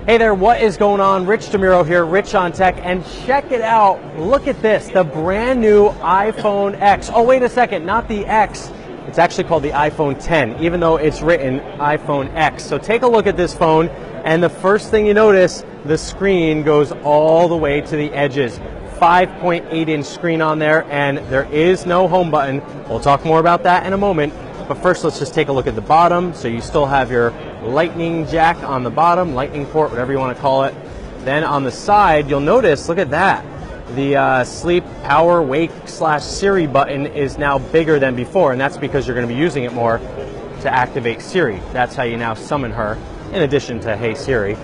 Hey there, what is going on? Rich DeMuro here, Rich on Tech, and check it out. Look at this, the brand new iPhone X. Oh, wait a second, not the X. It's actually called the iPhone 10, even though it's written iPhone X. So take a look at this phone, and the first thing you notice, the screen goes all the way to the edges. 5.8-inch screen on there, and there is no home button. We'll talk more about that in a moment. But first, let's just take a look at the bottom. So you still have your lightning jack on the bottom, lightning port, whatever you want to call it. Then on the side, you'll notice, look at that. The sleep, power, wake / Siri button is now bigger than before, and that's because you're going to be using it more to activate Siri. That's how you now summon her, in addition to Hey Siri.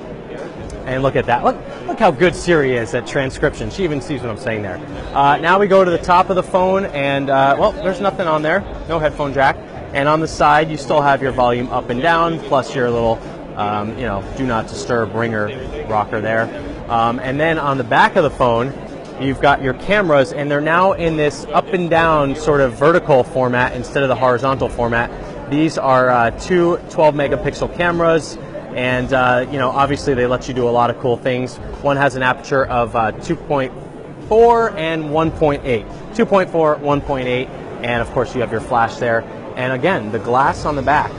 And look at that. Look how good Siri is at transcription. She even sees what I'm saying there. Now we go to the top of the phone, and well, there's nothing on there. No headphone jack. And on the side, you still have your volume up and down, plus your little, do not disturb ringer rocker there. And then on the back of the phone, you've got your cameras, and they're now in this up and down sort of vertical format instead of the horizontal format. These are two 12-megapixel cameras, and obviously they let you do a lot of cool things. One has an aperture of 2.4 and 1.8. 2.4, 1.8, and of course you have your flash there. And again, the glass on the back,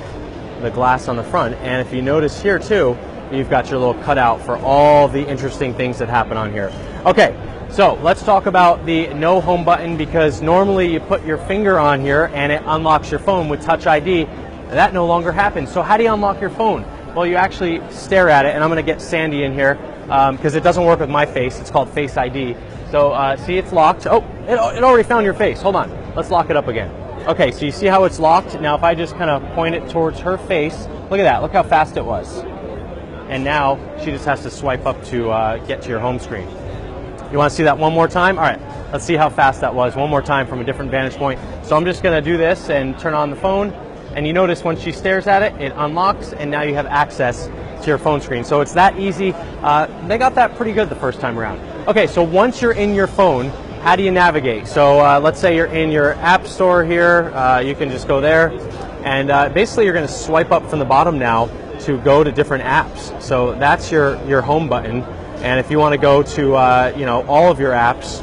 the glass on the front. And if you notice here too, you've got your little cutout for all the interesting things that happen on here. Okay, so let's talk about the no home button, because normally you put your finger on here and it unlocks your phone with Touch ID. That no longer happens. So how do you unlock your phone? Well, you actually stare at it, and I'm going to get Sandy in here because it doesn't work with my face. It's called Face ID. So see, it's locked. Oh, it already found your face. Hold on. Let's lock it up again. Okay, so you see how it's locked? Now if I just kind of point it towards her face, look at that, look how fast it was. And now she just has to swipe up to get to your home screen. You want to see that one more time? All right, let's see how fast that was one more time from a different vantage point. So I'm just going to do this and turn on the phone, and you notice when she stares at it, it unlocks, and now you have access to your phone screen. So it's that easy. They got that pretty good the first time around. Okay, so once you're in your phone, how do you navigate? So let's say you're in your app store here. You can just go there, and basically you're going to swipe up from the bottom now to go to different apps. So that's your home button. And if you want to go to all of your apps,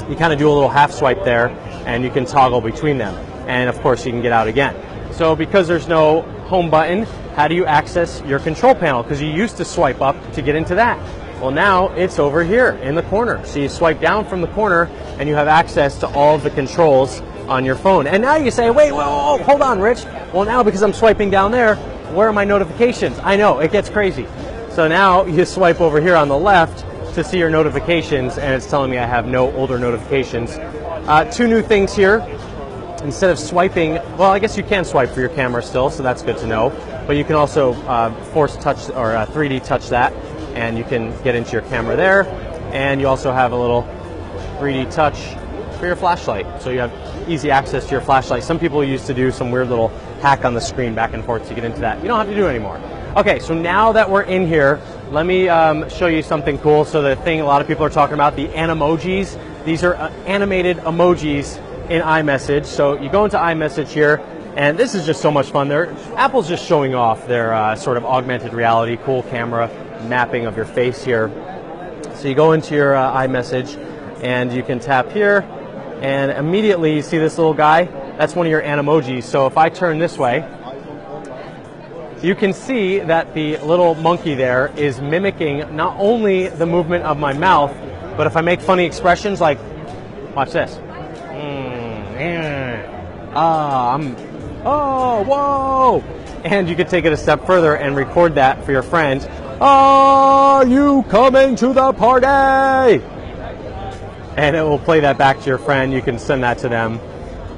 you kind of do a little half swipe there, and you can toggle between them. And of course you can get out again. So because there's no home button, how do you access your control panel? Because you used to swipe up to get into that. Well, now it's over here in the corner. So you swipe down from the corner and you have access to all of the controls on your phone. And now you say, wait, whoa, hold on, Rich. Well, now because I'm swiping down there, where are my notifications? I know, it gets crazy. So now you swipe over here on the left to see your notifications, and it's telling me I have no older notifications. Two new things here. Instead of swiping, well, I guess you can swipe for your camera still, so that's good to know. But you can also force touch or 3D touch that, and you can get into your camera there. And you also have a little 3D touch for your flashlight, so you have easy access to your flashlight. Some people used to do some weird little hack on the screen back and forth to get into that. You don't have to do it anymore. Okay, so now that we're in here, let me show you something cool. So the thing a lot of people are talking about, the animojis. These are animated emojis in iMessage. So you go into iMessage here, and this is just so much fun. Apple's just showing off their sort of augmented reality, cool camera mapping of your face here. So you go into your iMessage, and you can tap here, and immediately you see this little guy. That's one of your animojis. So if I turn this way, you can see that the little monkey there is mimicking not only the movement of my mouth, but if I make funny expressions like, watch this. Oh, whoa! And you could take it a step further and record that for your friend. Are you coming to the party? And it will play that back to your friend. You can send that to them,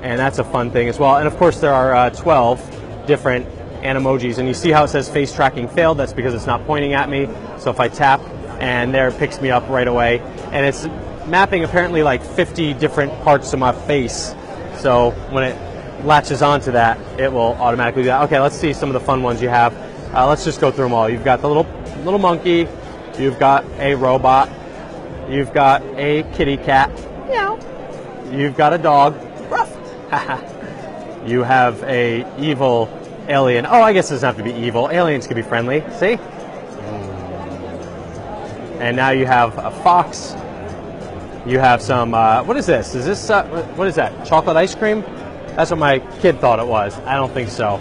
and that's a fun thing as well. And of course there are 12 different animojis, and you see how it says face tracking failed. That's because it's not pointing at me. So if I tap, and there it picks me up right away, and it's mapping apparently like 50 different parts of my face. So when it latches onto that, it will automatically do that. Okay, let's see some of the fun ones you have. Let's just go through them all. You've got the little monkey, you've got a robot, you've got a kitty cat, meow. You've got a dog, ruff. You have a evil alien. Oh, I guess it doesn't have to be evil. Aliens can be friendly. See? And now you have a fox. You have some, what is this? Is this, what is that? Chocolate ice cream? That's what my kid thought it was. I don't think so.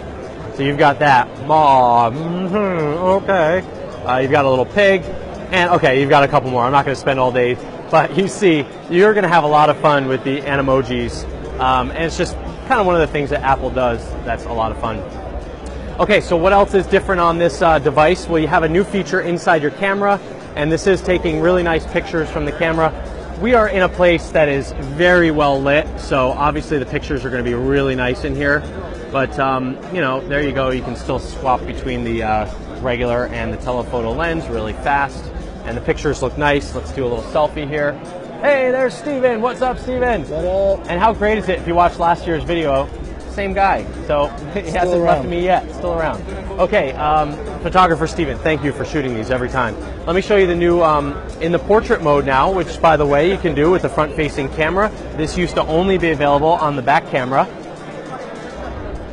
So you've got that. Aw, okay. You've got a little pig. And okay, you've got a couple more. I'm not going to spend all day. But you see, you're going to have a lot of fun with the animojis. And it's just kind of one of the things that Apple does that's a lot of fun. Okay, so what else is different on this device? Well, you have a new feature inside your camera. And this is taking really nice pictures from the camera. We are in a place that is very well lit, so obviously the pictures are going to be really nice in here. But, you know, there you go. You can still swap between the regular and the telephoto lens really fast. And the pictures look nice. Let's do a little selfie here. Hey, there's Steven. What's up, Steven? What up? And how great is it if you watch last year's video? Same guy. So he hasn't left me yet. Still around. Okay, photographer Steven, thank you for shooting these every time. Let me show you the new, in the portrait mode now, which, by the way, you can do with the front-facing camera. This used to only be available on the back camera.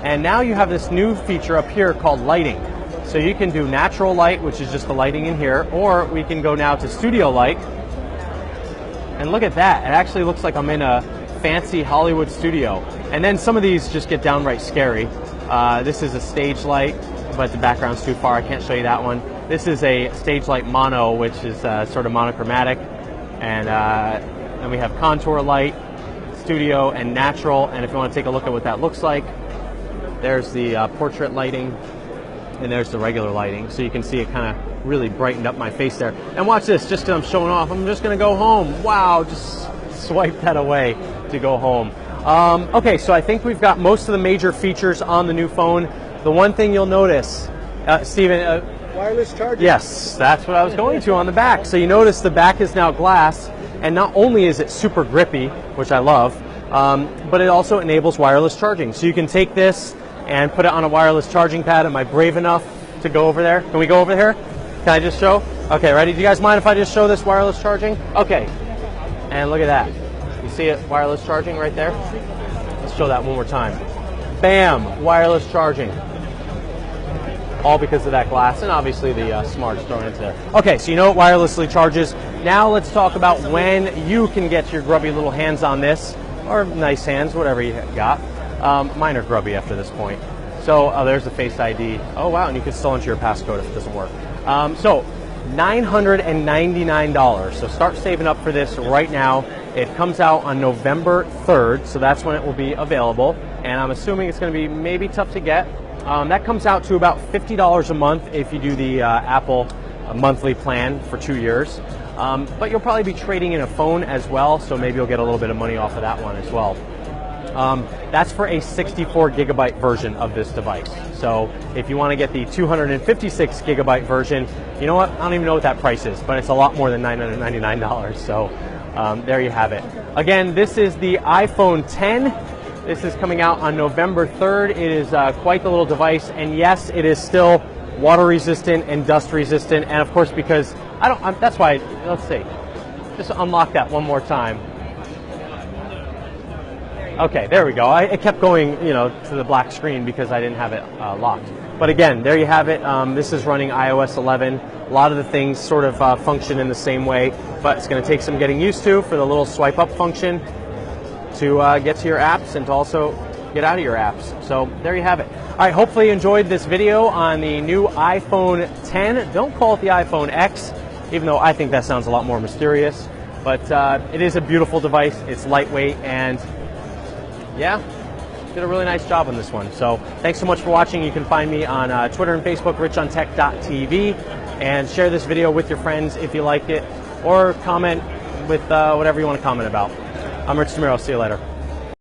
And now you have this new feature up here called lighting. So you can do natural light, which is just the lighting in here, or we can go now to studio light. And look at that. It actually looks like I'm in a fancy Hollywood studio. And then some of these just get downright scary. This is a stage light, but the background's too far. I can't show you that one. This is a stage light mono, which is sort of monochromatic. And we have contour light, studio, and natural. And if you want to take a look at what that looks like, there's the portrait lighting, and there's the regular lighting. So you can see it kind of really brightened up my face there. And watch this, just because I'm showing off, I'm just going to go home. Wow, just swipe that away to go home. Okay, so I think we've got most of the major features on the new phone. The one thing you'll notice, Steven... wireless charging. Yes, that's what I was going to on the back. So you notice the back is now glass, and not only is it super grippy, which I love, but it also enables wireless charging. So you can take this and put it on a wireless charging pad. Am I brave enough to go over there? Can we go over here? Can I just show? Okay, ready? Do you guys mind if I just show this wireless charging? Okay, and look at that. You see it, wireless charging right there? Let's show that one more time. Bam, wireless charging. All because of that glass, and obviously the smarts thrown into there. Okay, so you know it wirelessly charges. Now let's talk about when you can get your grubby little hands on this, or nice hands, whatever you got. Mine are grubby after this point. So there's the Face ID. Oh wow, and you can still enter your passcode if it doesn't work. So $999. So start saving up for this right now. It comes out on November 3rd, so that's when it will be available. And I'm assuming it's going to be maybe tough to get. That comes out to about $50 a month if you do the Apple monthly plan for 2 years. But you'll probably be trading in a phone as well, so maybe you'll get a little bit of money off of that one as well. That's for a 64 gigabyte version of this device. So if you want to get the 256 gigabyte version, you know what? I don't even know what that price is, but it's a lot more than $999. So there you have it. Again, this is the iPhone 10. This is coming out on November 3rd. It is quite the little device, and yes, it is still water resistant and dust resistant. And of course, because that's why, let's see, just unlock that one more time. Okay, there we go. It kept going, you know, to the black screen because I didn't have it locked. But again, there you have it. This is running iOS 11. A lot of the things sort of function in the same way, but it's going to take some getting used to for the little swipe up function to get to your apps and to also get out of your apps. So there you have it. All right, hopefully you enjoyed this video on the new iPhone 10. Don't call it the iPhone X, even though I think that sounds a lot more mysterious. But it is a beautiful device. It's lightweight, and yeah, did a really nice job on this one. So thanks so much for watching. You can find me on Twitter and Facebook, richontech.tv, and share this video with your friends if you like it, or comment with whatever you want to comment about. I'm Rich DeMiro. See you later.